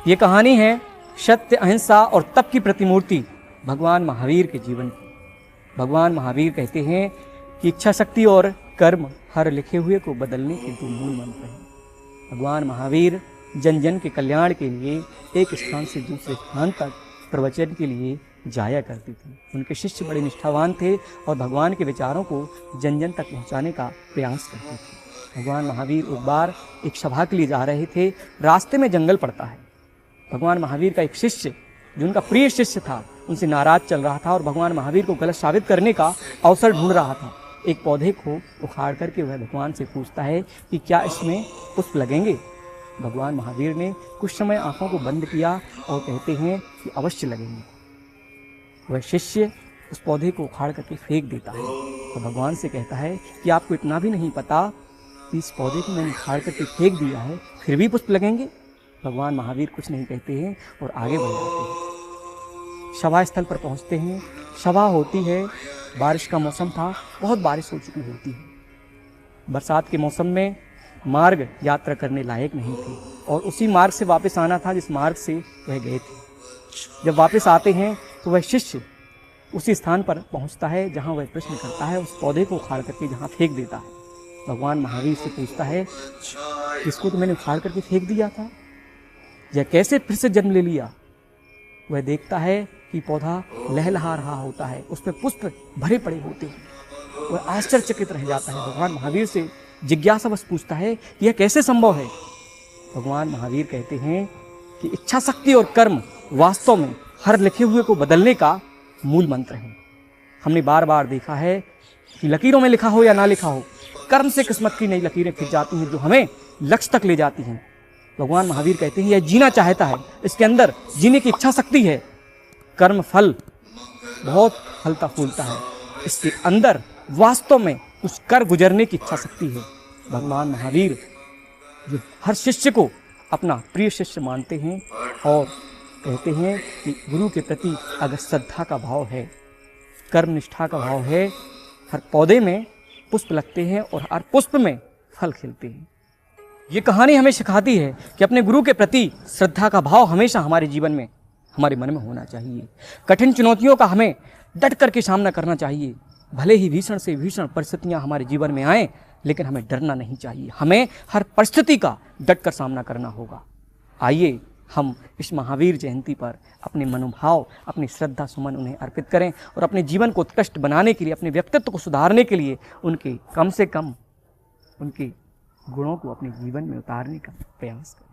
ये कहानी है सत्य, अहिंसा और तप की प्रतिमूर्ति भगवान महावीर के जीवन की। भगवान महावीर कहते हैं कि इच्छा शक्ति और कर्म हर लिखे हुए को बदलने के दो मूल मंत्र हैं। भगवान महावीर जन जन के कल्याण के लिए एक स्थान से दूसरे स्थान तक प्रवचन के लिए जाया करती थी। उनके शिष्य बड़े निष्ठावान थे और भगवान के विचारों को जन जन तक पहुंचाने का प्रयास करते थे। भगवान महावीर एक बार एक सभा के लिए जा रहे थे। रास्ते में जंगल पड़ता है। भगवान महावीर का एक शिष्य, जो उनका प्रिय शिष्य था, उनसे नाराज चल रहा था और भगवान महावीर को गलत साबित करने का अवसर ढूंढ रहा था। एक पौधे को उखाड़ करके वह भगवान से पूछता है कि क्या इसमें पुष्प लगेंगे। भगवान महावीर ने कुछ समय आंखों को बंद किया और कहते हैं कि अवश्य लगेंगे। वह शिष्य उस पौधे को उखाड़ करके फेंक देता है तो भगवान से कहता है कि आपको इतना भी नहीं पता कि इस पौधे को मैंने उखाड़ करके फेंक दिया है, फिर भी पुष्प लगेंगे। भगवान महावीर कुछ नहीं कहते हैं और आगे बढ़ जाते हैं। सभा स्थल पर पहुंचते हैं। सभा होती है, बारिश का मौसम था, बहुत बारिश हो चुकी होती है। बरसात के मौसम में मार्ग यात्रा करने लायक नहीं थे और उसी मार्ग से वापस आना था जिस मार्ग से वह गए थे। जब वापस आते हैं तो वह शिष्य उसी स्थान पर पहुंचता है जहां वह प्रश्न करता है, उस पौधे को उखाड़ करके जहां फेंक देता है। भगवान महावीर से पूछता है, इसको तो मैंने उखाड़ करके फेंक दिया था, यह कैसे फिर से जन्म ले लिया। वह देखता है कि पौधा लहलहा रहा होता है, उसमें पुष्प भरे पड़े होते हैं। वह आश्चर्यचकित रह जाता है। भगवान महावीर से जिज्ञासावश पूछता है कि यह कैसे संभव है। भगवान महावीर कहते हैं कि इच्छा शक्ति और कर्म वास्तव में हर लिखे हुए को बदलने का मूल मंत्र है। हमने बार बार देखा है कि लकीरों में लिखा हो या ना लिखा हो, कर्म से किस्मत की नई लकीरें खिंच जाती हैं जो हमें लक्ष्य तक ले जाती हैं। भगवान महावीर कहते हैं यह जीना चाहता है, इसके अंदर जीने की इच्छा शक्ति है। कर्म फल बहुत फलता फूलता है, इसके अंदर वास्तव में कुछ कर गुजरने की इच्छा शक्ति है। भगवान महावीर जो हर शिष्य को अपना प्रिय शिष्य मानते हैं और कहते हैं कि गुरु के प्रति अगर श्रद्धा का भाव है, कर्म निष्ठा का भाव है, हर पौधे में पुष्प लगते हैं और हर पुष्प में फल खिलते हैं। ये कहानी हमें सिखाती है कि अपने गुरु के प्रति श्रद्धा का भाव हमेशा हमारे जीवन में, हमारे मन में होना चाहिए। कठिन चुनौतियों का हमें डट करके सामना करना चाहिए। भले ही भीषण से भीषण परिस्थितियां हमारे जीवन में आएँ, लेकिन हमें डरना नहीं चाहिए। हमें हर परिस्थिति का डट कर सामना करना होगा। आइए हम इस महावीर जयंती पर अपने मनोभाव, अपनी श्रद्धा सुमन उन्हें अर्पित करें और अपने जीवन को उत्कृष्ट बनाने के लिए, अपने व्यक्तित्व को सुधारने के लिए उनके कम से कम उनके गुणों को अपने जीवन में उतारने का प्रयास करें।